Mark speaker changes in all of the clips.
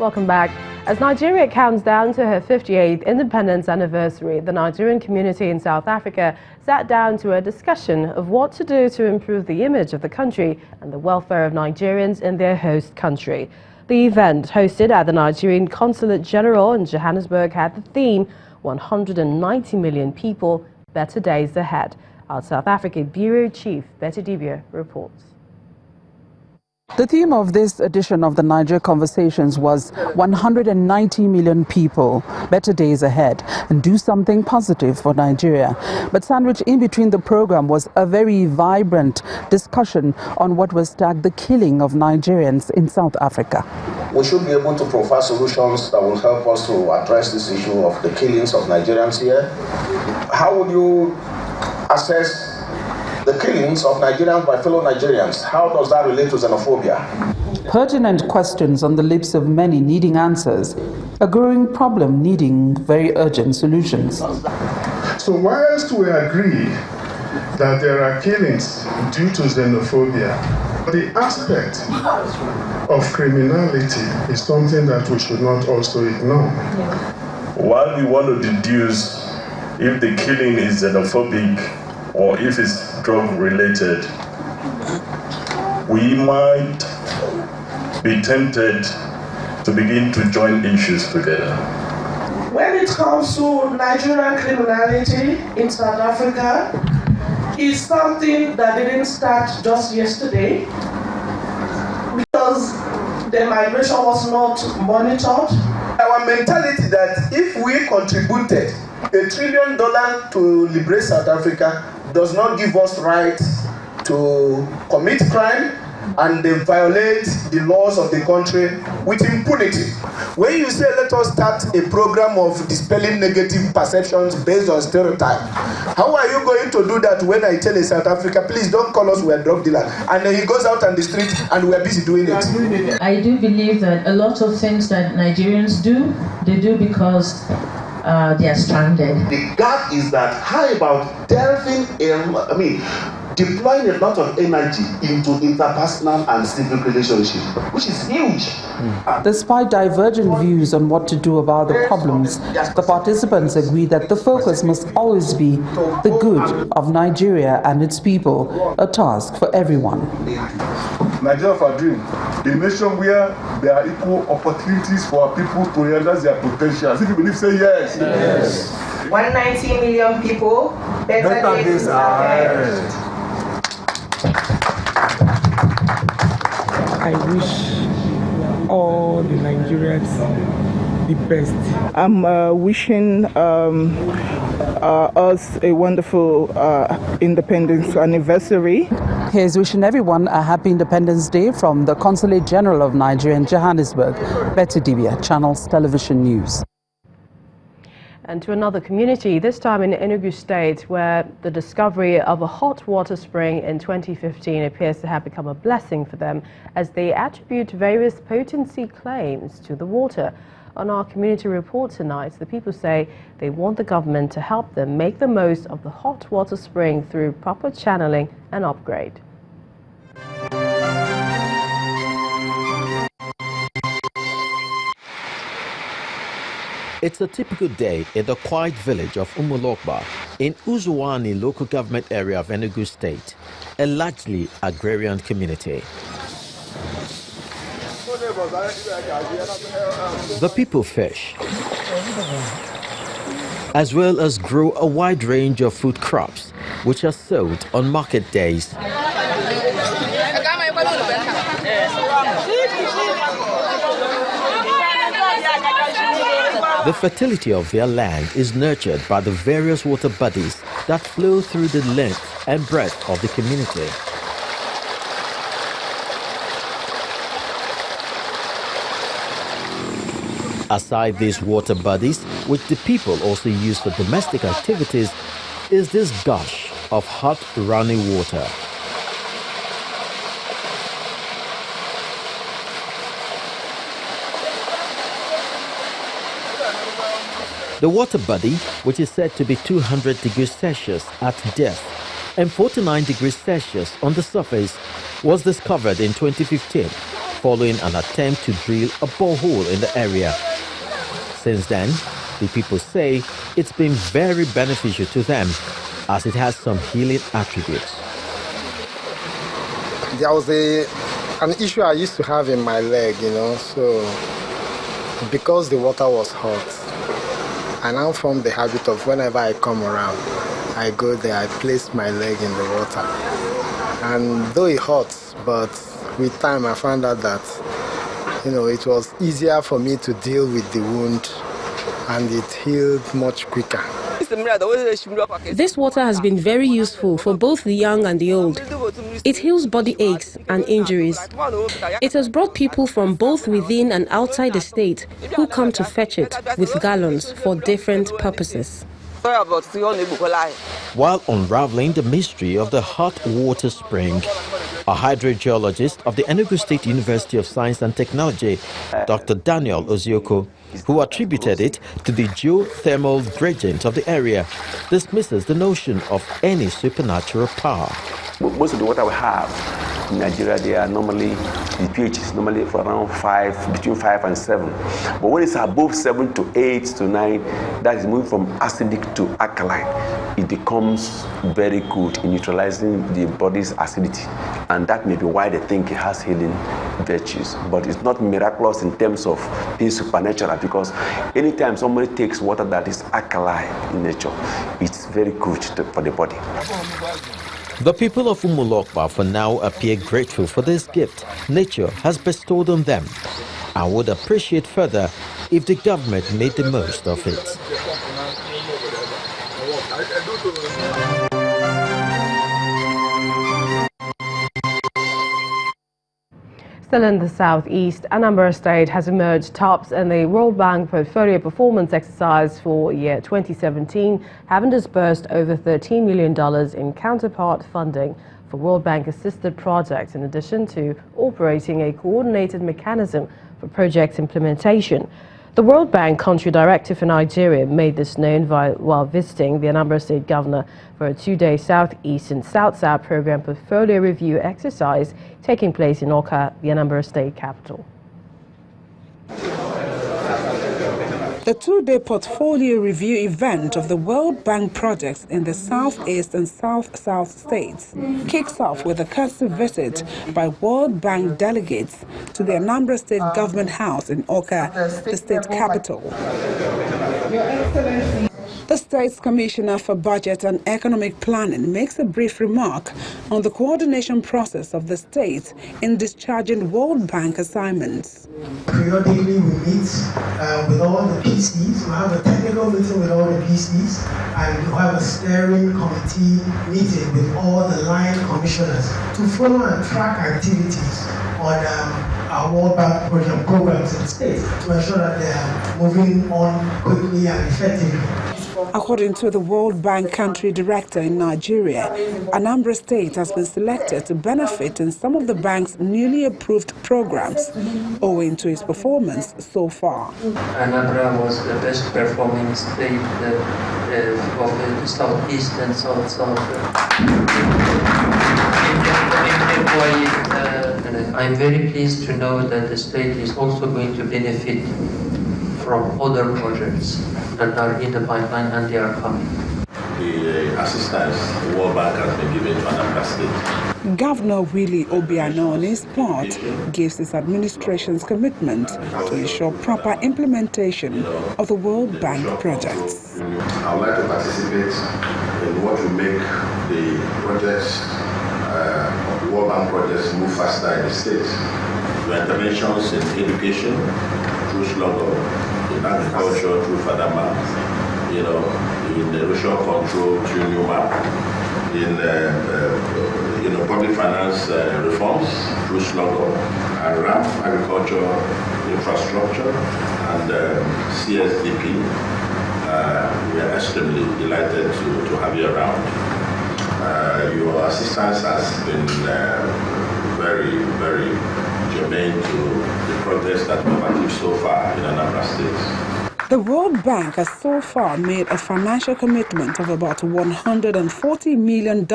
Speaker 1: Welcome back. As Nigeria counts down to her 58th independence anniversary, the Nigerian community in South Africa sat down to a discussion of what to do to improve the image of the country and the welfare of Nigerians in their host country. The event, hosted at the Nigerian Consulate General in Johannesburg, had the theme 190 million people, better days ahead. Our South Africa Bureau Chief, Pt.3 reports.
Speaker 2: The theme of this edition of the Niger Conversations was 190 million people, better days ahead, and do something positive for Nigeria. But sandwiched in between the program was a very vibrant discussion on what was tagged the killing of Nigerians in South Africa.
Speaker 3: We should be able to provide solutions that will help us to address this issue of the killings of Nigerians here. How would you assess the killings of Nigerians by fellow Nigerians? How does that relate to xenophobia?
Speaker 2: Pertinent questions on the lips of many needing answers. A growing problem needing very urgent solutions.
Speaker 4: So whilst we agree that there are killings due to xenophobia, the aspect of criminality is something that we should not also ignore.
Speaker 5: While we want to deduce if the killing is xenophobic or if it's drug-related, we might be tempted to begin to join issues together.
Speaker 6: When it comes to Nigerian criminality in South Africa, it's something that didn't start just yesterday because the migration was not monitored.
Speaker 7: Our mentality that if we contributed $1 trillion to liberate South Africa does not give us right to commit crime and they violate the laws of the country with impunity. When you say let us start a program of dispelling negative perceptions based on stereotype, how are you going to do that when I tell a South Africa, please don't call us, we're drug dealer, and then he goes out on the street and we're busy doing it?
Speaker 8: I do believe that a lot of things that Nigerians do, they do because they are stranded.
Speaker 3: The gap is that how about deploying a lot of energy into interpersonal and civic relationships, which is huge.
Speaker 2: Despite divergent views on what to do about the problems, the participants agree that the focus must always be the good of Nigeria and its people, a task for everyone.
Speaker 4: Nigeria for a dream, a nation where there are equal opportunities for people to realize their potential. If you believe, say yes.
Speaker 6: Yes. 190 million people, better days ahead.
Speaker 9: I wish all the Nigerians the best.
Speaker 10: I'm wishing us a wonderful independence anniversary.
Speaker 2: Here's wishing everyone a happy Independence Day from the Consulate General of Nigeria in Johannesburg, Pt.3, Channels Television News.
Speaker 1: And to another community, this time in Enugu State, where the discovery of a hot water spring in 2015 appears to have become a blessing for them, as they attribute various potency claims to the water. On our community report tonight, the people say they want the government to help them make the most of the hot water spring through proper channeling and upgrade.
Speaker 11: It's a typical day in the quiet village of Umulokba in Uzuwani local government area of Enugu State, a largely agrarian community. The people fish, as well as grow a wide range of food crops, which are sold on market days. The fertility of their land is nurtured by the various water bodies that flow through the length and breadth of the community. Aside these water bodies, which the people also use for domestic activities, is this gush of hot running water. The water body, which is said to be 200 degrees Celsius at depth and 49 degrees Celsius on the surface, was discovered in 2015 following an attempt to drill a borehole in the area. Since then, the people say it's been very beneficial to them as it has some healing attributes.
Speaker 12: There was an issue I used to have in my leg, so because the water was hot, I now formed the habit of whenever I come around, I go there, I place my leg in the water. And though it hurts, but with time I found out that, it was easier for me to deal with the wound and it healed much quicker.
Speaker 13: This water has been very useful for both the young and the old. It heals body aches and injuries. It has brought people from both within and outside the state who come to fetch it with gallons for different purposes.
Speaker 11: While unraveling the mystery of the hot water spring, a hydrogeologist of the Enugu State University of Science and Technology, Dr. Daniel Ozioko, who attributed it to the geothermal gradient of the area, dismisses the notion of any supernatural power.
Speaker 14: Most of the water we have in Nigeria, they are normally, the pH is normally for around 5, between 5 and 7. But when it's above 7 to 8 to 9, that is moving from acidic to alkaline. It becomes very good in neutralizing the body's acidity. And that may be why they think it has healing virtues. But it's not miraculous in terms of being supernatural, because anytime somebody takes water that is alkaline in nature, it's very good for the body.
Speaker 11: The people of Umulokpa for now appear grateful for this gift nature has bestowed on them and would appreciate further if the government made the most of it.
Speaker 1: Still in the southeast, Anambra State has emerged tops in the World Bank Portfolio Performance Exercise for year 2017, having disbursed over $13 million in counterpart funding for World Bank-assisted projects, in addition to operating a coordinated mechanism for project implementation. The World Bank Country Director for Nigeria made this known while visiting the Anambra State Governor for a 2-day Southeast and South-South Program Portfolio Review exercise taking place in Awka, the Anambra State capital.
Speaker 2: The 2-day portfolio review event of the World Bank projects in the Southeast and South-South states kicks off with a courtesy visit by World Bank delegates to the Anambra State Government House in Awka, the state capital. The state's Commissioner for Budget and Economic Planning makes a brief remark on the coordination process of the state in discharging World Bank assignments.
Speaker 15: Periodically, we meet with all the PCs. We have a technical meeting with all the PCs, and we have a steering committee meeting with all the line commissioners to follow and track activities on our World Bank project programs in the state to ensure that they are moving on quickly and effectively.
Speaker 2: According to the World Bank Country Director in Nigeria, Anambra State has been selected to benefit in some of the bank's newly approved programs, owing to its performance so far.
Speaker 16: Anambra was the best performing state of the Southeast and South-South. I'm very pleased to know that the state is also going to benefit from other projects that are in the pipeline, and they are coming.
Speaker 5: The assistance the World Bank has been given to Anambra State.
Speaker 2: Governor Willie Obiano, on his part, gives his administration's commitment to ensure proper implementation of the World Bank projects.
Speaker 5: I would like to participate in what will make the projects, the World Bank projects, move faster in the state. The interventions in education, through slaughter, in agriculture, through FADAMA, in erosion control, through NUMA, in public finance reforms, through slaughter, and RAMP, agriculture, infrastructure, and CSDP. We are extremely delighted to have you around. Your assistance has been very, very germane to the progress that we've achieved so far in Anambra State.
Speaker 2: The World Bank has so far made a financial commitment of about $140 million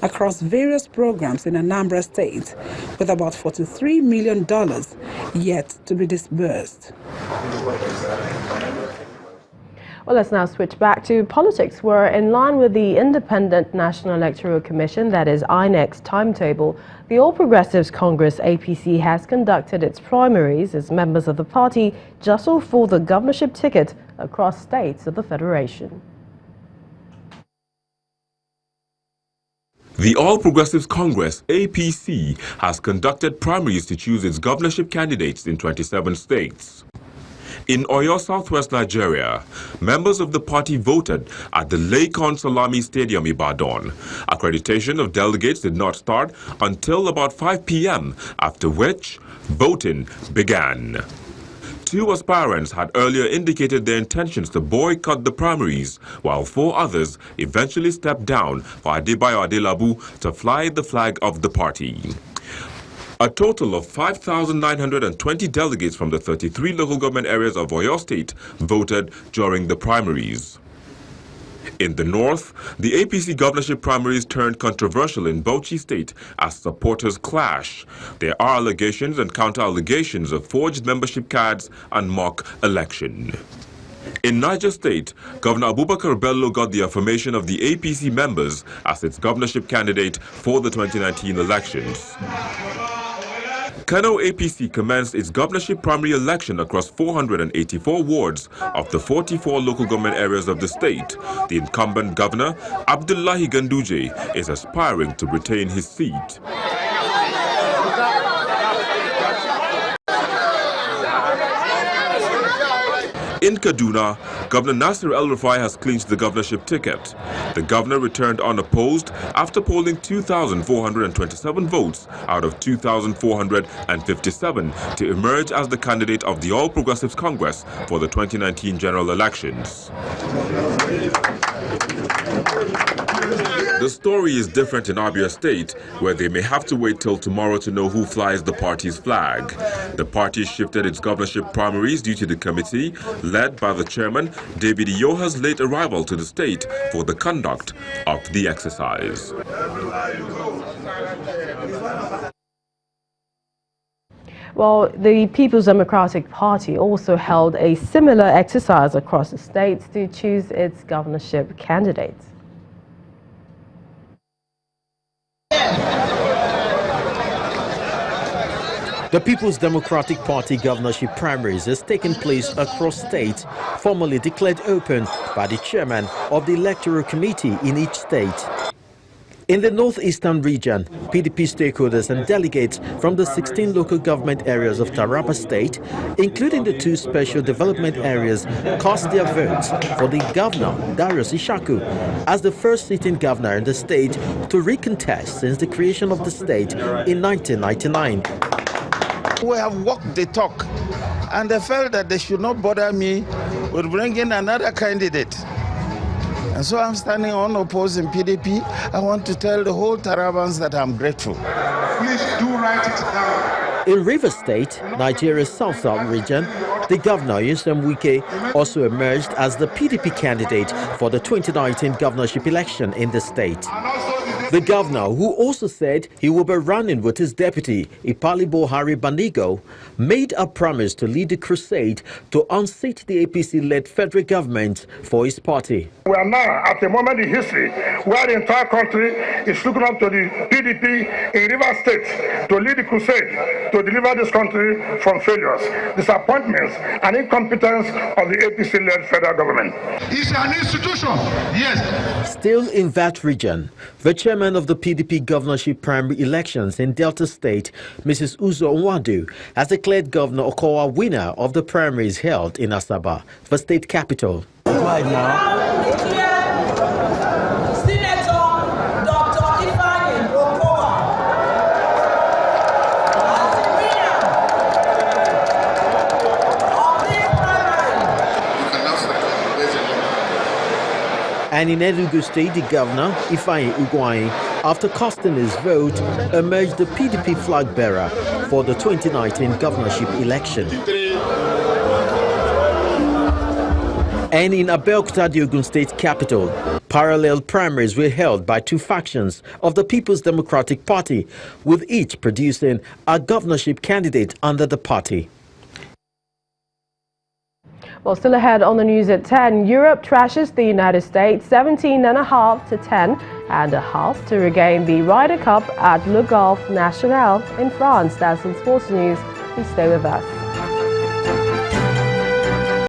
Speaker 2: across various programs in Anambra State, with about $43 million yet to be disbursed.
Speaker 1: Well, let's now switch back to politics, where in line with the Independent National Electoral Commission, that is INEC's timetable, the All Progressives Congress APC has conducted its primaries as members of the party jostle for the governorship ticket across states of the Federation.
Speaker 17: The All Progressives Congress, APC, has conducted primaries to choose its governorship candidates in 27 states. In Oyo, southwest Nigeria, members of the party voted at the Lakon Salami Stadium, Ibadan. Accreditation of delegates did not start until about 5 p.m., after which voting began. 2 aspirants had earlier indicated their intentions to boycott the primaries, while 4 others eventually stepped down for Adebayo Adelabu to fly the flag of the party. A total of 5,920 delegates from the 33 local government areas of Oyo State voted during the primaries. In the north, the APC governorship primaries turned controversial in Bauchi State as supporters clash. There are allegations and counter-allegations of forged membership cards and mock election. In Niger State, Governor Abubakar Bello got the affirmation of the APC members as its governorship candidate for the 2019 elections. Kano APC commenced its governorship primary election across 484 wards of the 44 local government areas of the state. The incumbent governor, Abdullahi Ganduje, is aspiring to retain his seat. In Kaduna, Governor Nasir El-Rufai has clinched the governorship ticket. The governor returned unopposed after polling 2,427 votes out of 2,457 to emerge as the candidate of the All Progressives Congress for the 2019 general elections. The story is different in Abia State, where they may have to wait till tomorrow to know who flies the party's flag. The party shifted its governorship primaries due to the committee, led by the chairman, David Iyoha's late arrival to the state for the conduct of the exercise.
Speaker 1: Well, the People's Democratic Party also held a similar exercise across the states to choose its governorship candidates.
Speaker 11: The People's Democratic Party governorship primaries has taken place across states, formally declared open by the chairman of the electoral committee in each state. In the northeastern region, PDP stakeholders and delegates from the 16 local government areas of Taraba State, including the 2 special development areas, cast their votes for the governor, Darius Ishaku, as the first sitting governor in the state to recontest since the creation of the state in 1999.
Speaker 18: We have walked the talk, and they felt that they should not bother me with bringing another candidate. And so I'm standing unopposed in PDP. I want to tell the whole Tarabans that I'm grateful.
Speaker 4: Please do write it down.
Speaker 11: In Rivers State, Nigeria's south-south region, the governor, Nyesom Wike, also emerged as the PDP candidate for the 2019 governorship election in the state. The governor, who also said he will be running with his deputy, Ipalibo Hari Banigo, made a promise to lead the crusade to unseat the APC-led federal government for his party.
Speaker 19: We are now at a moment in history where the entire country is looking up to the PDP in Rivers State to lead the crusade to deliver this country from failures, disappointments, and incompetence of the APC-led federal government.
Speaker 4: It's an institution, yes.
Speaker 11: Still in that region, the chairman of the PDP governorship primary elections in Delta State, Mrs. Uzo Nwadu, has declared Governor Okowa winner of the primaries held in Asaba, the state capital.
Speaker 20: Right now,
Speaker 11: and in Enugu State, the governor, Ifeanyi Ugwuanyi, after casting his vote, emerged the PDP flag bearer for the 2019 governorship election. And in Abeokuta, the Ogun State capital, parallel primaries were held by two factions of the People's Democratic Party, with each producing a governorship candidate under the party.
Speaker 1: Well, still ahead on the news at 10, Europe trashes the United States 17.5 to 10.5 to regain the Ryder Cup at Le Golf National in France. That's in sports news. Please stay with us.